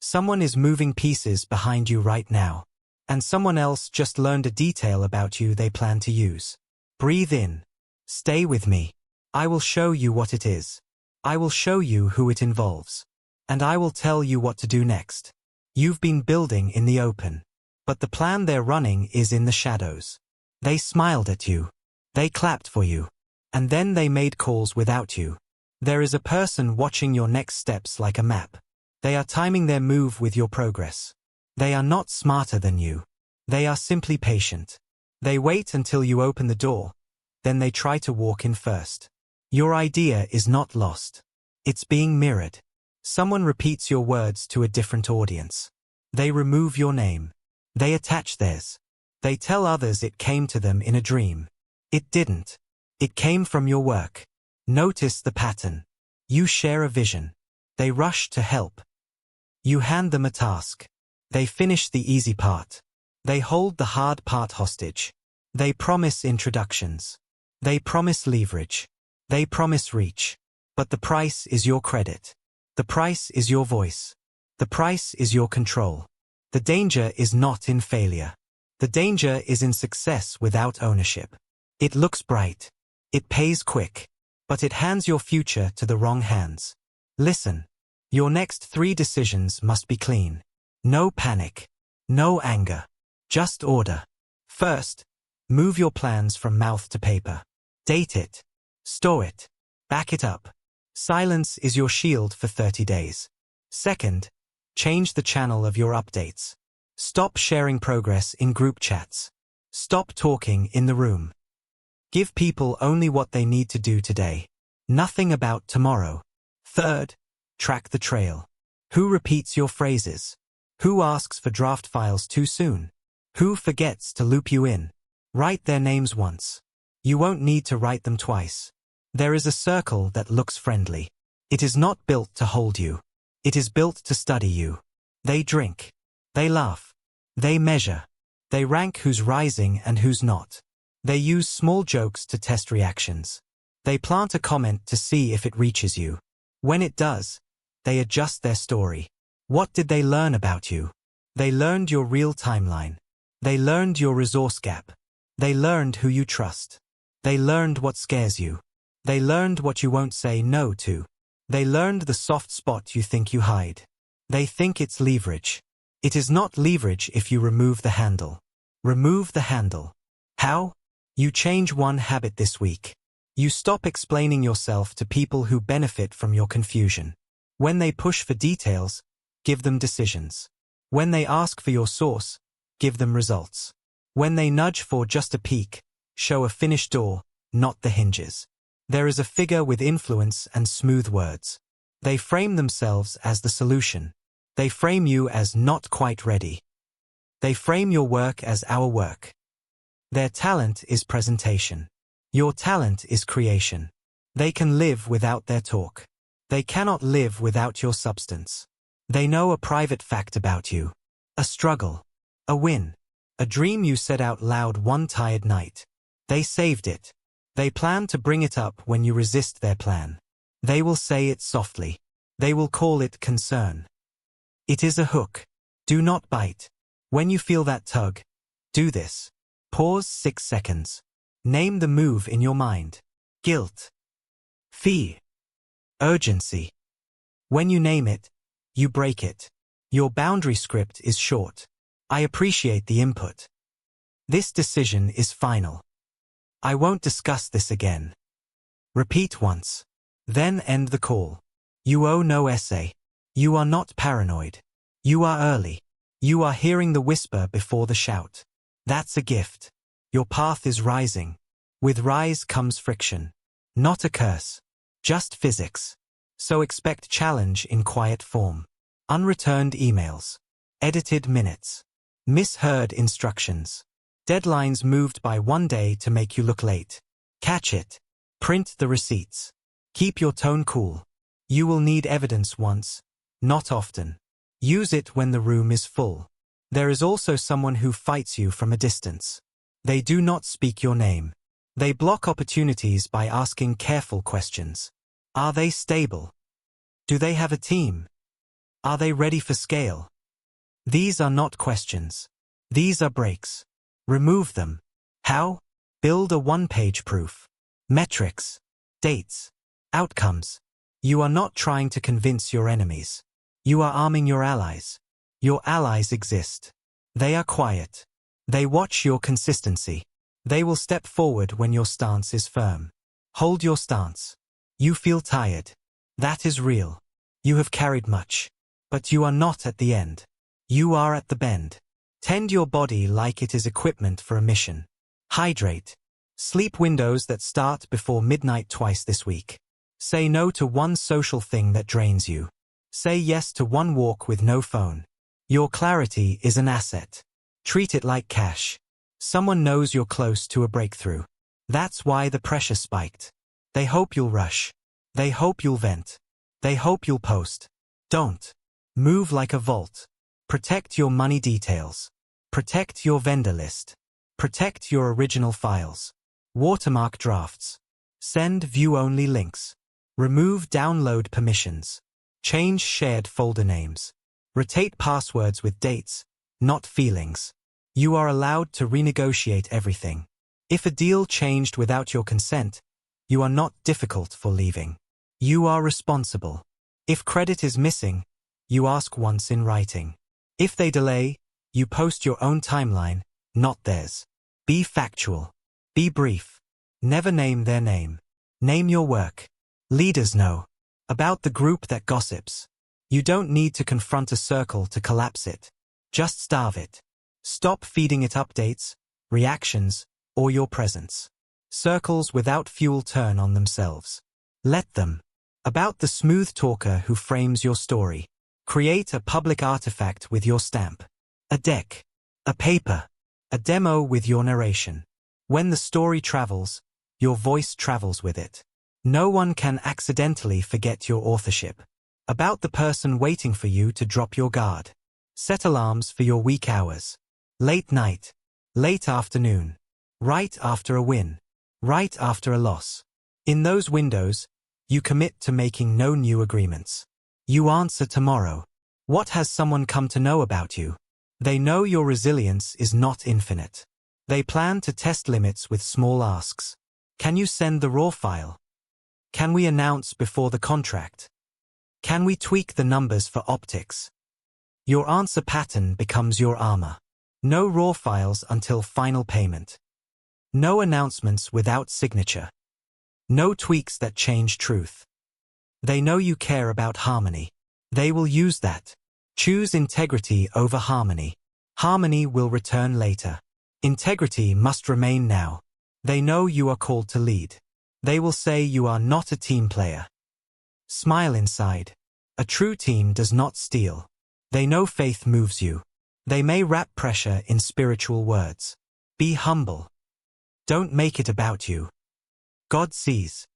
Someone is moving pieces behind you right now. And someone else just learned a detail about you they plan to use. Breathe in. Stay with me. I will show you what it is. I will show you who it involves. And I will tell you what to do next. You've been building in the open. But the plan they're running is in the shadows. They smiled at you. They clapped for you. And then they made calls without you. There is a person watching your next steps like a map. They are timing their move with your progress. They are not smarter than you. They are simply patient. They wait until you open the door. Then they try to walk in first. Your idea is not lost. It's being mirrored. Someone repeats your words to a different audience. They remove your name. They attach theirs. They tell others it came to them in a dream. It didn't. It came from your work. Notice the pattern. You share a vision. They rush to help. You hand them a task. They finish the easy part. They hold the hard part hostage. They promise introductions. They promise leverage. They promise reach. But the price is your credit. The price is your voice. The price is your control. The danger is not in failure. The danger is in success without ownership. It looks bright. It pays quick. But it hands your future to the wrong hands. Listen. Your next 3 decisions must be clean. No panic. No anger. Just order. First, move your plans from mouth to paper. Date it. Store it. Back it up. Silence is your shield for 30 days. Second, change the channel of your updates. Stop sharing progress in group chats. Stop talking in the room. Give people only what they need to do today. Nothing about tomorrow. Third, track the trail. Who repeats your phrases? Who asks for draft files too soon? Who forgets to loop you in? Write their names once. You won't need to write them twice. There is a circle that looks friendly. It is not built to hold you. It is built to study you. They drink. They laugh. They measure. They rank who's rising and who's not. They use small jokes to test reactions. They plant a comment to see if it reaches you. When it does, they adjust their story. What did they learn about you? They learned your real timeline. They learned your resource gap. They learned who you trust. They learned what scares you. They learned what you won't say no to. They learned the soft spot you think you hide. They think it's leverage. It is not leverage if you remove the handle. Remove the handle. How? You change one habit this week. You stop explaining yourself to people who benefit from your confusion. When they push for details, give them decisions. When they ask for your source, give them results. When they nudge for just a peek, show a finished door, not the hinges. There is a figure with influence and smooth words. They frame themselves as the solution. They frame you as not quite ready. They frame your work as our work. Their talent is presentation. Your talent is creation. They can live without their talk. They cannot live without your substance. They know a private fact about you. A struggle. A win. A dream you said out loud one tired night. They saved it. They plan to bring it up when you resist their plan. They will say it softly. They will call it concern. It is a hook. Do not bite. When you feel that tug, do this. Pause 6 seconds. Name the move in your mind. Guilt. Fear. Urgency. When you name it, you break it. Your boundary script is short. I appreciate the input. This decision is final. I won't discuss this again. Repeat once. Then end the call. You owe no essay. You are not paranoid. You are early. You are hearing the whisper before the shout. That's a gift. Your path is rising. With rise comes friction. Not a curse. Just physics. So expect challenge in quiet form. Unreturned emails. Edited minutes. Misheard instructions. Deadlines moved by 1 day to make you look late. Catch it. Print the receipts. Keep your tone cool. You will need evidence once, not often. Use it when the room is full. There is also someone who fights you from a distance. They do not speak your name. They block opportunities by asking careful questions. Are they stable? Do they have a team? Are they ready for scale? These are not questions. These are breaks. Remove them. How? Build a one-page proof. Metrics. Dates. Outcomes. You are not trying to convince your enemies. You are arming your allies. Your allies exist. They are quiet. They watch your consistency. They will step forward when your stance is firm. Hold your stance. You feel tired. That is real. You have carried much. But you are not at the end. You are at the bend. Tend your body like it is equipment for a mission. Hydrate. Sleep windows that start before midnight twice this week. Say no to one social thing that drains you. Say yes to one walk with no phone. Your clarity is an asset. Treat it like cash. Someone knows you're close to a breakthrough. That's why the pressure spiked. They hope you'll rush. They hope you'll vent. They hope you'll post. Don't. Move like a vault. Protect your money details. Protect your vendor list. Protect your original files. Watermark drafts. Send view-only links. Remove download permissions. Change shared folder names. Rotate passwords with dates, not feelings. You are allowed to renegotiate everything. If a deal changed without your consent, you are not difficult for leaving. You are responsible. If credit is missing, you ask once in writing. If they delay, you post your own timeline, not theirs. Be factual. Be brief. Never name their name. Name your work. Leaders know about the group that gossips. You don't need to confront a circle to collapse it. Just starve it. Stop feeding it updates, reactions, or your presence. Circles without fuel turn on themselves. Let them. About the smooth talker who frames your story. Create a public artifact with your stamp. A deck. A paper. A demo with your narration. When the story travels, your voice travels with it. No one can accidentally forget your authorship. About the person waiting for you to drop your guard. Set alarms for your weak hours. Late night. Late afternoon. Right after a win. Right after a loss. In those windows, you commit to making no new agreements. You answer tomorrow. What has someone come to know about you? They know your resilience is not infinite. They plan to test limits with small asks. Can you send the raw file? Can we announce before the contract? Can we tweak the numbers for optics? Your answer pattern becomes your armor. No raw files until final payment. No announcements without signature. No tweaks that change truth. They know you care about harmony. They will use that. Choose integrity over harmony. Harmony will return later. Integrity must remain now. They know you are called to lead. They will say you are not a team player. Smile inside. A true team does not steal. They know faith moves you. They may wrap pressure in spiritual words. Be humble. Don't make it about you. God sees.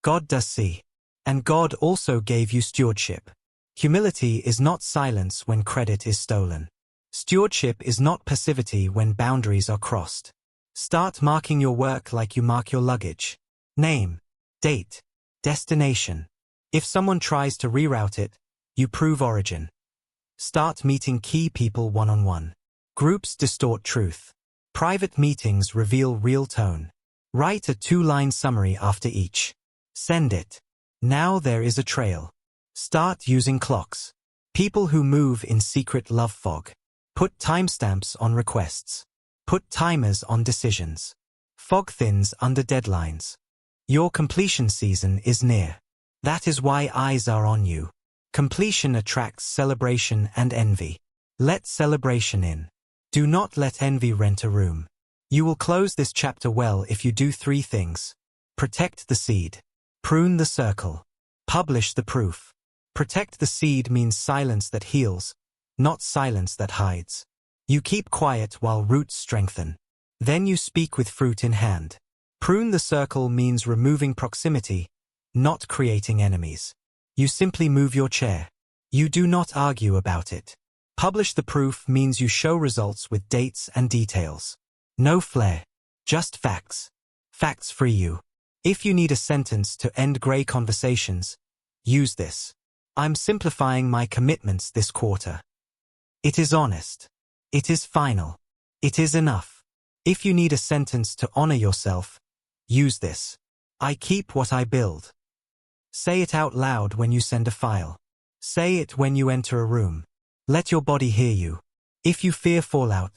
God does see. And God also gave you stewardship. Humility is not silence when credit is stolen. Stewardship is not passivity when boundaries are crossed. Start marking your work like you mark your luggage. Name, date, destination. If someone tries to reroute it, you prove origin. Start meeting key people one-on-one. Groups distort truth. Private meetings reveal real tone. Write a 2-line summary after each. Send it. Now there is a trail. Start using clocks. People who move in secret love fog. Put timestamps on requests. Put timers on decisions. Fog thins under deadlines. Your completion season is near. That is why eyes are on you. Completion attracts celebration and envy. Let celebration in. Do not let envy rent a room. You will close this chapter well if you do 3 things. Protect the seed. Prune the circle. Publish the proof. Protect the seed means silence that heals, not silence that hides. You keep quiet while roots strengthen. Then you speak with fruit in hand. Prune the circle means removing proximity, not creating enemies. You simply move your chair. You do not argue about it. Publish the proof means you show results with dates and details. No flair. Just facts. Facts free you. If you need a sentence to end gray conversations, use this. I'm simplifying my commitments this quarter. It is honest. It is final. It is enough. If you need a sentence to honor yourself, use this. I keep what I build. Say it out loud when you send a file. Say it when you enter a room. Let your body hear you. If you fear fallout,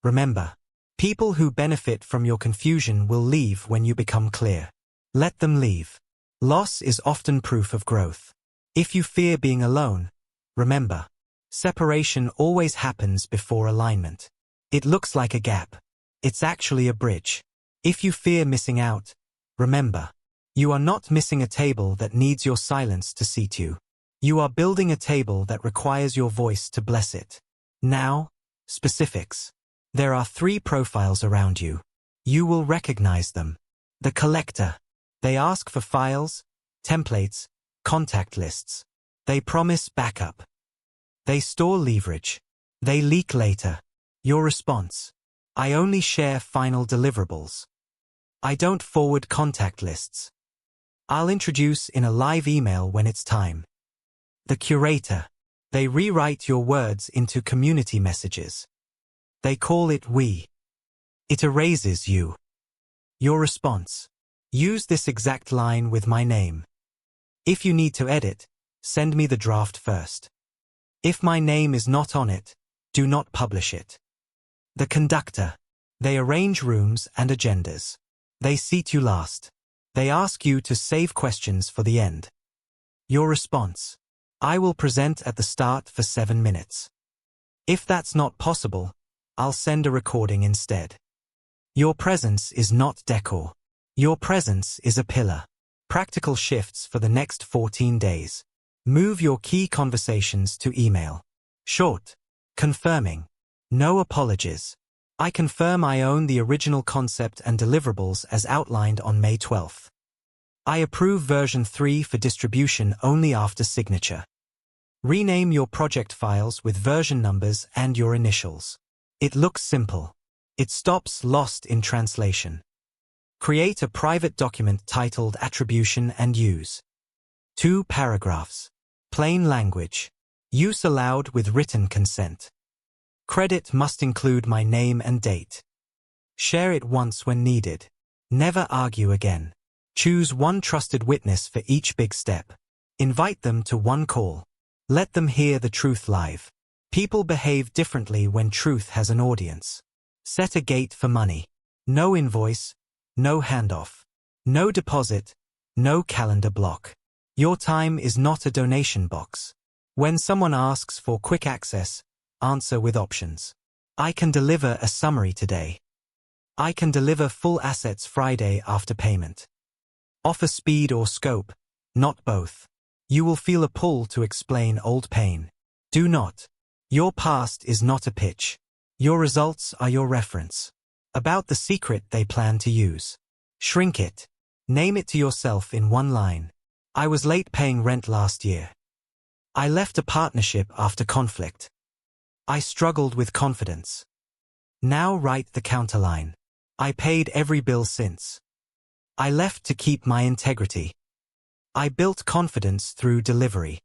remember, people who benefit from your confusion will leave when you become clear. Let them leave. Loss is often proof of growth. If you fear being alone, remember, separation always happens before alignment. It looks like a gap. It's actually a bridge. If you fear missing out, remember, you are not missing a table that needs your silence to seat you. You are building a table that requires your voice to bless it. Now, specifics. There are 3 profiles around you. You will recognize them. The collector. They ask for files, templates, contact lists. They promise backup. They store leverage. They leak later. Your response. I only share final deliverables. I don't forward contact lists. I'll introduce in a live email when it's time. The curator. They rewrite your words into community messages. They call it we. It erases you. Your response. Use this exact line with my name. If you need to edit, send me the draft first. If my name is not on it, do not publish it. The conductor. They arrange rooms and agendas. They seat you last. They ask you to save questions for the end. Your response. I will present at the start for 7 minutes. If that's not possible, I'll send a recording instead. Your presence is not decor. Your presence is a pillar. Practical shifts for the next 14 days. Move your key conversations to email. Short. Confirming. No apologies. I confirm I own the original concept and deliverables as outlined on May 12th. I approve version 3 for distribution only after signature. Rename your project files with version numbers and your initials. It looks simple. It stops lost in translation. Create a private document titled Attribution and Use. 2 paragraphs. Plain language. Use allowed with written consent. Credit must include my name and date. Share it once when needed. Never argue again. Choose one trusted witness for each big step. Invite them to one call. Let them hear the truth live. People behave differently when truth has an audience. Set a gate for money. No invoice, no handoff. No deposit, no calendar block. Your time is not a donation box. When someone asks for quick access, answer with options. I can deliver a summary today. I can deliver full assets Friday after payment. Offer speed or scope, not both. You will feel a pull to explain old pain. Do not. Your past is not a pitch. Your results are your reference. About the secret they plan to use. Shrink it. Name it to yourself in one line. I was late paying rent last year. I left a partnership after conflict. I struggled with confidence. Now write the counterline. I paid every bill since. I left to keep my integrity. I built confidence through delivery.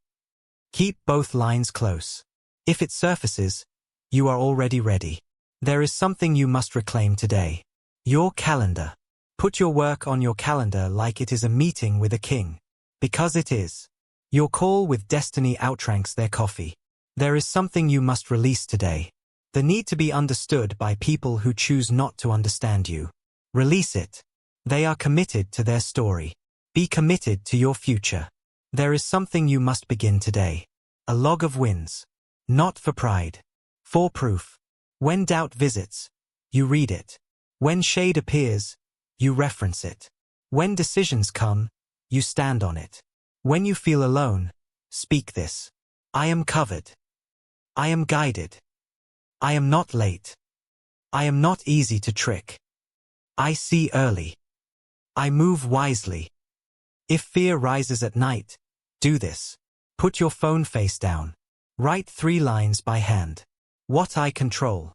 Keep both lines close. If it surfaces, you are already ready. There is something you must reclaim today. Your calendar. Put your work on your calendar like it is a meeting with a king. Because it is. Your call with destiny outranks their coffee. There is something you must release today. The need to be understood by people who choose not to understand you. Release it. They are committed to their story. Be committed to your future. There is something you must begin today. A log of wins. Not for pride. For proof. When doubt visits, you read it. When shade appears, you reference it. When decisions come, you stand on it. When you feel alone, speak this. I am covered. I am guided. I am not late. I am not easy to trick. I see early. I move wisely. If fear rises at night, do this. Put your phone face down. Write 3 lines by hand. What I control.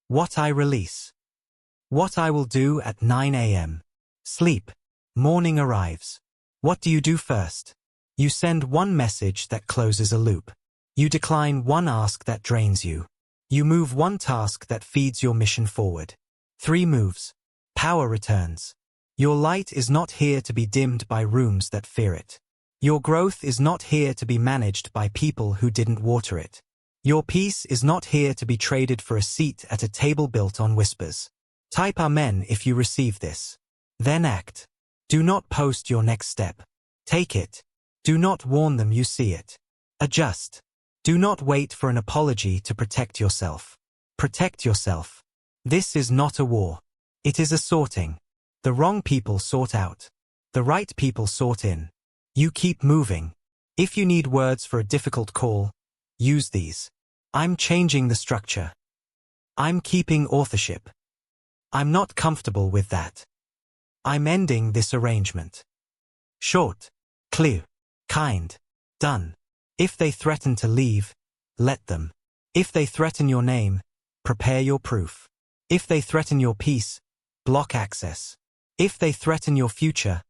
What I release. What I will do at 9 a.m. Sleep. Morning arrives. What do you do first? You send one message that closes a loop. You decline one ask that drains you. You move one task that feeds your mission forward. 3 moves. Power returns. Your light is not here to be dimmed by rooms that fear it. Your growth is not here to be managed by people who didn't water it. Your peace is not here to be traded for a seat at a table built on whispers. Type Amen if you receive this. Then act. Do not post your next step. Take it. Do not warn them you see it. Adjust. Do not wait for an apology to protect yourself. Protect yourself. This is not a war. It is a sorting. The wrong people sort out. The right people sort in. You keep moving. If you need words for a difficult call, use these. I'm changing the structure. I'm keeping authorship. I'm not comfortable with that. I'm ending this arrangement. Short, clear, kind, done. If they threaten to leave, let them. If they threaten your name, prepare your proof. If they threaten your peace, block access. If they threaten your future,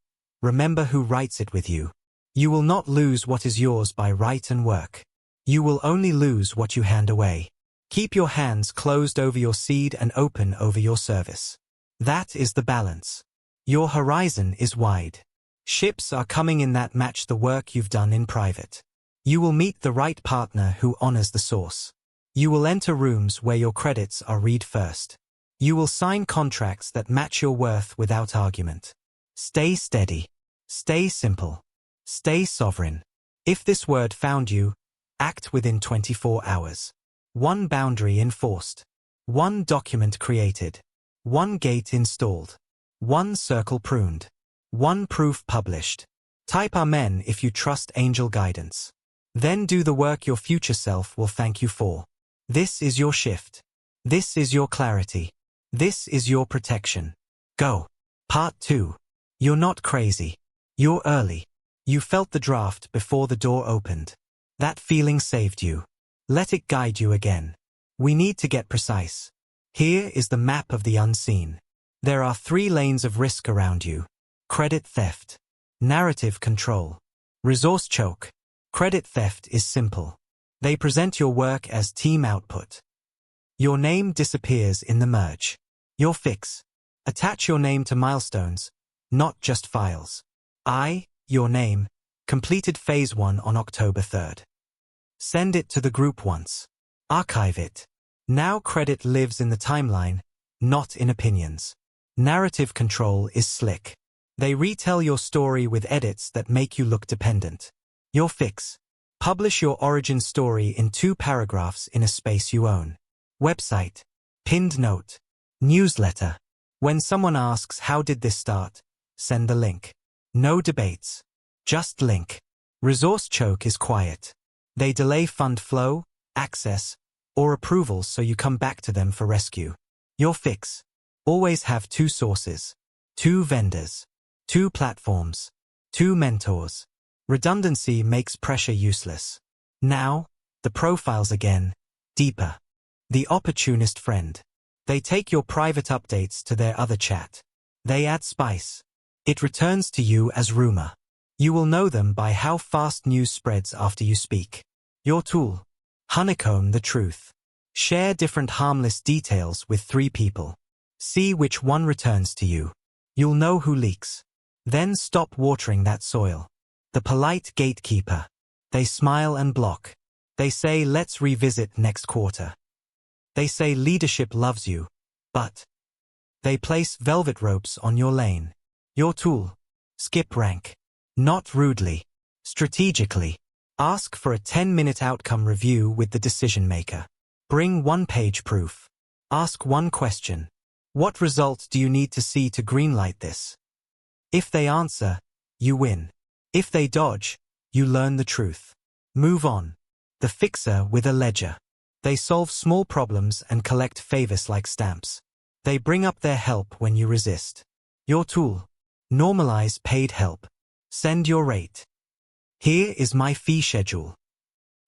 remember who writes it with you. You will not lose what is yours by write and work. You will only lose what you hand away. Keep your hands closed over your seed and open over your service. That is the balance. Your horizon is wide. Ships are coming in that match the work you've done in private. You will meet the right partner who honors the source. You will enter rooms where your credits are read first. You will sign contracts that match your worth without argument. Stay steady. Stay simple. Stay sovereign. If this word found you, act within 24 hours. 1 boundary enforced. 1 document created. 1 gate installed. 1 circle pruned. 1 proof published. Type Amen if you trust angel guidance. Then do the work your future self will thank you for. This is your shift. This is your clarity. This is your protection. Go. Part 2. You're not crazy. You're early. You felt the draft before the door opened. That feeling saved you. Let it guide you again. We need to get precise. Here is the map of the unseen. There are 3 lanes of risk around you. Credit theft. Narrative control. Resource choke. Credit theft is simple. They present your work as team output. Your name disappears in the merge. Your fix. Attach your name to milestones, not just files. Your name, completed phase 1 on October 3rd. Send it to the group once. Archive it. Now credit lives in the timeline, not in opinions. Narrative control is slick. They retell your story with edits that make you look dependent. Your fix. Publish your origin story in 2 paragraphs in a space you own. Website. Pinned note. Newsletter. When someone asks how did this start, send the link. No debates. Just link. Resource choke is quiet. They delay fund flow, access, or approval so you come back to them for rescue. Your fix. Always have 2 sources. 2 vendors. 2 platforms. 2 mentors. Redundancy makes pressure useless. Now, the profiles again, deeper. The opportunist friend. They take your private updates to their other chat. They add spice. It returns to you as rumor. You will know them by how fast news spreads after you speak. Your tool. Honeycomb the truth. Share different harmless details with 3 people. See which one returns to you. You'll know who leaks. Then stop watering that soil. The polite gatekeeper. They smile and block. They say let's revisit next quarter. They say leadership loves you, but they place velvet ropes on your lane. Your tool. Skip rank. Not rudely. Strategically. Ask for a 10-minute outcome review with the decision maker. Bring 1-page proof. Ask 1 question. What result do you need to see to greenlight this? If they answer, you win. If they dodge, you learn the truth. Move on. The fixer with a ledger. They solve small problems and collect favors like stamps. They bring up their help when you resist. Your tool. Normalize paid help. Send your rate. Here is my fee schedule.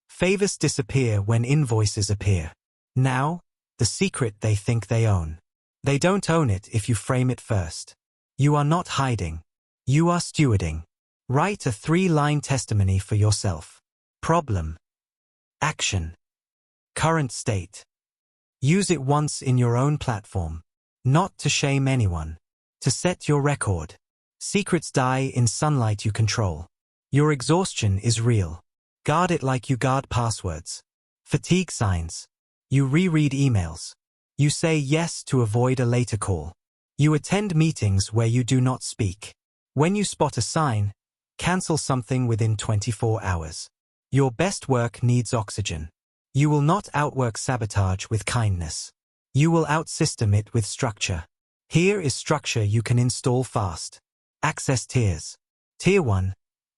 Favors disappear when invoices appear. Now, the secret they think they own. They don't own it if you frame it first. You are not hiding. You are stewarding. Write a 3-line testimony for yourself. Problem. Action. Current state. Use it once in your own platform. Not to shame anyone. To set your record. Secrets die in sunlight you control. Your exhaustion is real. Guard it like you guard passwords. Fatigue signs. You reread emails. You say yes to avoid a later call. You attend meetings where you do not speak. When you spot a sign, cancel something within 24 hours. Your best work needs oxygen. You will not outwork sabotage with kindness. You will outsystem it with structure. Here is structure you can install fast. Access tiers. Tier 1.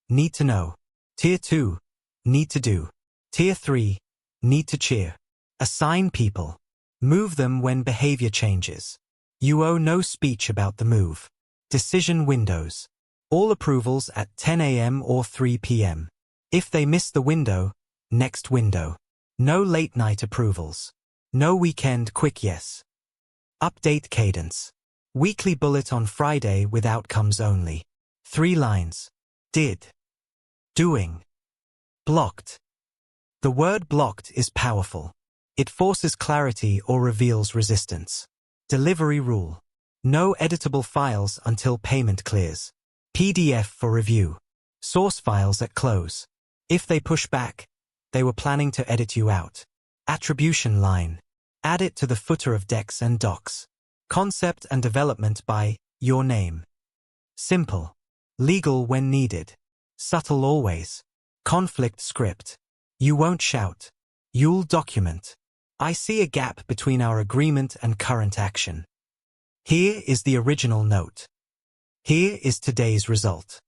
Need to know. Tier 2. Need to do. Tier 3. Need to cheer. Assign people. Move them when behavior changes. You owe no speech about the move. Decision windows. All approvals at 10 a.m. or 3 p.m. If they miss the window, next window. No late night approvals. No weekend quick yes. Update cadence. Weekly bullet on Friday with outcomes only. 3 lines. Did. Doing. Blocked. The word blocked is powerful. It forces clarity or reveals resistance. Delivery rule. No editable files until payment clears. PDF for review. Source files at close. If they push back, they were planning to edit you out. Attribution line. Add it to the footer of decks and docs. Concept and development by your name. Simple. Legal when needed. Subtle always. Conflict script. You won't shout. You'll document. I see a gap between our agreement and current action. Here is the original note. Here is today's result.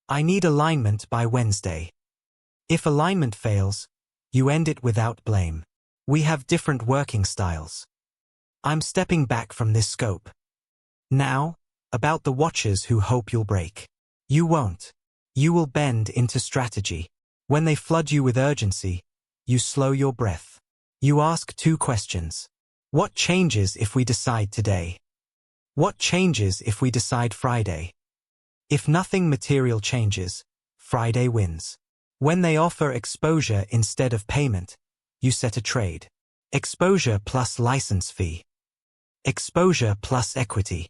I need alignment by Wednesday. If alignment fails, you end it without blame. We have different working styles. I'm stepping back from this scope. Now, about the watchers who hope you'll break. You won't. You will bend into strategy. When they flood you with urgency, you slow your breath. You ask 2 questions. What changes if we decide today? What changes if we decide Friday? If nothing material changes, Friday wins. When they offer exposure instead of payment, you set a trade. Exposure plus license fee. Exposure plus equity.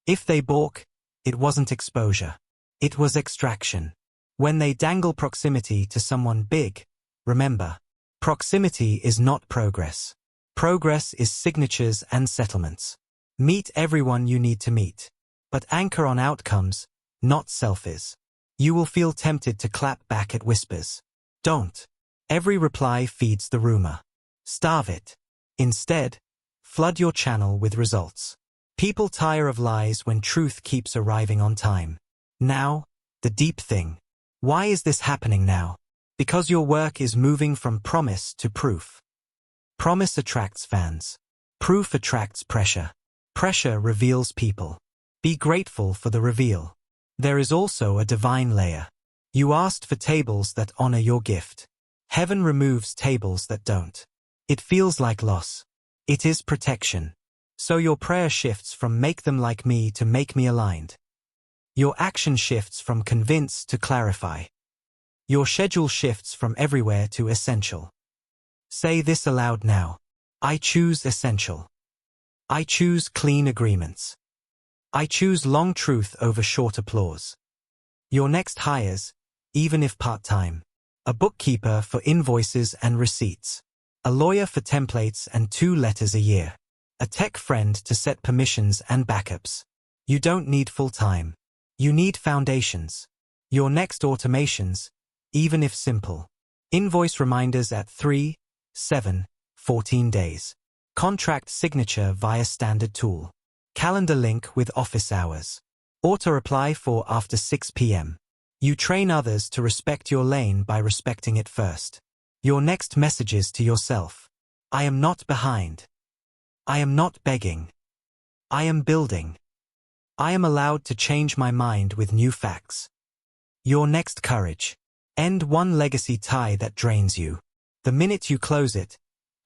If they balk, it wasn't exposure. It was extraction. When they dangle proximity to someone big, remember, proximity is not progress. Progress is signatures and settlements. Meet everyone you need to meet. But anchor on outcomes, not selfies. You will feel tempted to clap back at whispers. Don't. Every reply feeds the rumor. Starve it. Instead, flood your channel with results. People tire of lies when truth keeps arriving on time. Now, the deep thing. Why is this happening now? Because your work is moving from promise to proof. Promise attracts fans. Proof attracts pressure. Pressure reveals people. Be grateful for the reveal. There is also a divine layer. You asked for tables that honor your gift. Heaven removes tables that don't. It feels like loss. It is protection. So your prayer shifts from make them like me to make me aligned. Your action shifts from convince to clarify. Your schedule shifts from everywhere to essential. Say this aloud now. I choose essential. I choose clean agreements. I choose long truth over short applause. Your next hires, even if part-time. A bookkeeper for invoices and receipts. A lawyer for templates and 2 letters a year. A tech friend to set permissions and backups. You don't need full-time. You need foundations. Your next automations, even if simple. Invoice reminders at 3, 7, 14 days. Contract signature via standard tool. Calendar link with office hours. Auto-reply for after 6 p.m. You train others to respect your lane by respecting it first. Your next messages to yourself. I am not behind. I am not begging. I am building. I am allowed to change my mind with new facts. Your next courage. End one legacy tie that drains you. The minute you close it,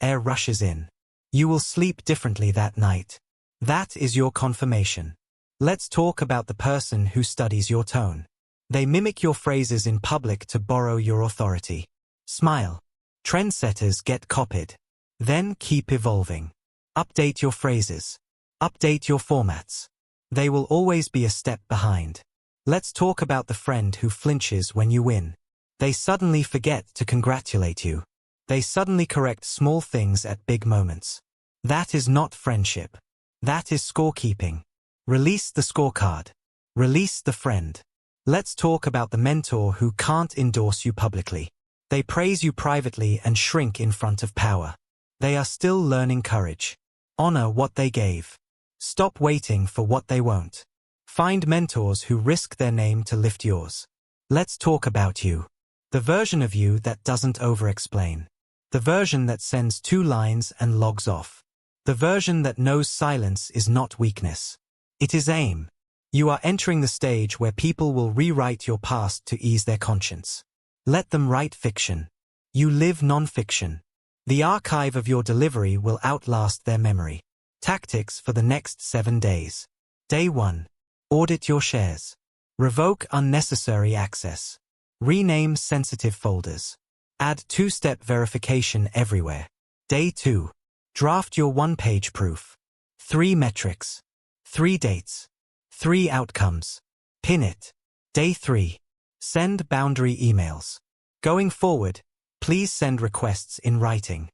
air rushes in. You will sleep differently that night. That is your confirmation. Let's talk about the person who studies your tone. They mimic your phrases in public to borrow your authority. Smile. Trendsetters get copied. Then keep evolving. Update your phrases. Update your formats. They will always be a step behind. Let's talk about the friend who flinches when you win. They suddenly forget to congratulate you. They suddenly correct small things at big moments. That is not friendship. That is scorekeeping. Release the scorecard. Release the friend. Let's talk about the mentor who can't endorse you publicly. They praise you privately and shrink in front of power. They are still learning courage. Honor what they gave. Stop waiting for what they won't. Find mentors who risk their name to lift yours. Let's talk about you. The version of you that doesn't over-explain. The version that sends 2 lines and logs off. The version that knows silence is not weakness. It is aim. You are entering the stage where people will rewrite your past to ease their conscience. Let them write fiction. You live non-fiction. The archive of your delivery will outlast their memory. Tactics for the next 7 days. Day 1. Audit your shares. Revoke unnecessary access. Rename sensitive folders. Add 2-step verification everywhere. Day 2. Draft your 1-page proof. 3 metrics. 3 dates. 3 outcomes. Pin it. Day 3. Send boundary emails. Going forward, please send requests in writing.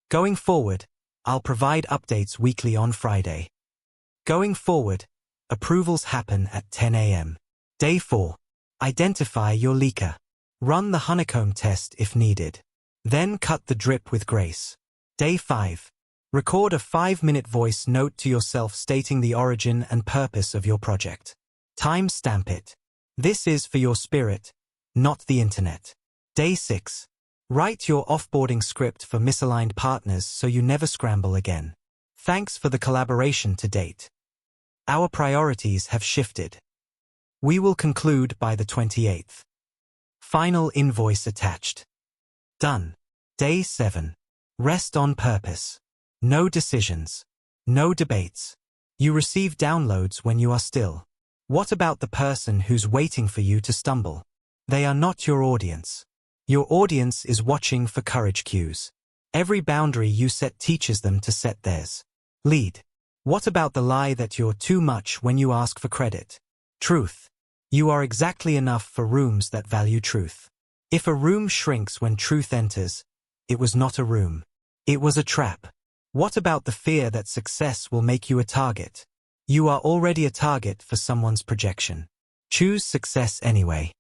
Going forward, I'll provide updates weekly on Friday. Going forward, approvals happen at 10 a.m. Day 4. Identify your leaker. Run the honeycomb test if needed. Then cut the drip with grace. Day 5. Record a 5-minute voice note to yourself stating the origin and purpose of your project. Time-stamp it. This is for your spirit, not the internet. Day 6. Write your offboarding script for misaligned partners so you never scramble again. Thanks for the collaboration to date. Our priorities have shifted. We will conclude by the 28th. Final invoice attached. Done. Day 7. Rest on purpose. No decisions. No debates. You receive downloads when you are still. What about the person who's waiting for you to stumble? They are not your audience. Your audience is watching for courage cues. Every boundary you set teaches them to set theirs. Lead. What about the lie that you're too much when you ask for credit? Truth. You are exactly enough for rooms that value truth. If a room shrinks when truth enters, it was not a room. It was a trap. What about the fear that success will make you a target? You are already a target for someone's projection. Choose success anyway.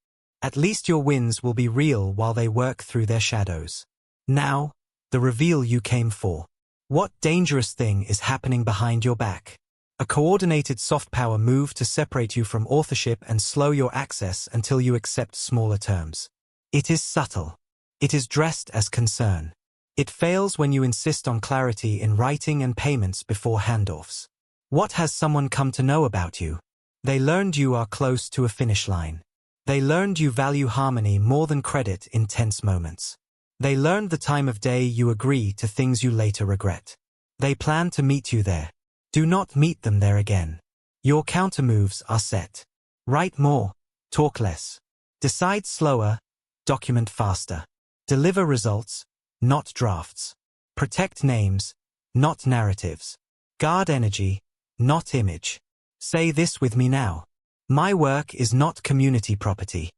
At least your wins will be real while they work through their shadows. Now, the reveal you came for. What dangerous thing is happening behind your back? A coordinated soft power move to separate you from authorship and slow your access until you accept smaller terms. It is subtle. It is dressed as concern. It fails when you insist on clarity in writing and payments before handoffs. What has someone come to know about you? They learned you are close to a finish line. They learned you value harmony more than credit in tense moments. They learned the time of day you agree to things you later regret. They plan to meet you there. Do not meet them there again. Your countermoves are set. Write more, talk less. Decide slower, document faster. Deliver results, not drafts. Protect names, not narratives. Guard energy, not image. Say this with me now. My work is not community property.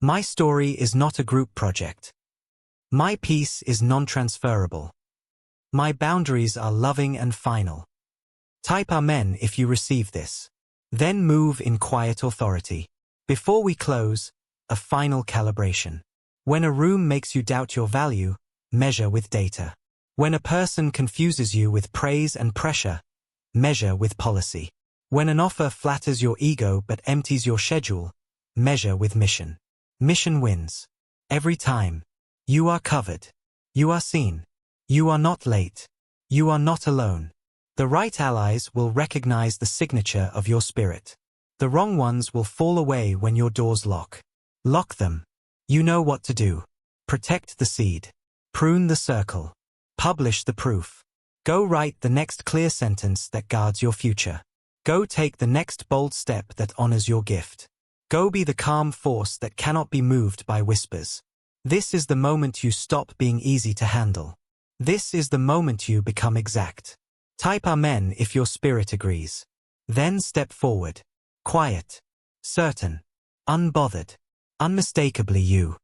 My story is not a group project. My peace is non-transferable. My boundaries are loving and final. Type Amen if you receive this. Then move in quiet authority. Before we close, a final calibration. When a room makes you doubt your value, measure with data. When a person confuses you with praise and pressure, measure with policy. When an offer flatters your ego but empties your schedule, measure with mission. Mission wins. Every time. You are covered. You are seen. You are not late. You are not alone. The right allies will recognize the signature of your spirit. The wrong ones will fall away when your doors lock. Lock them. You know what to do. Protect the seed. Prune the circle. Publish the proof. Go write the next clear sentence that guards your future. Go take the next bold step that honors your gift. Go be the calm force that cannot be moved by whispers. This is the moment you stop being easy to handle. This is the moment you become exact. Type Amen if your spirit agrees. Then step forward. Quiet. Certain. Unbothered. Unmistakably you.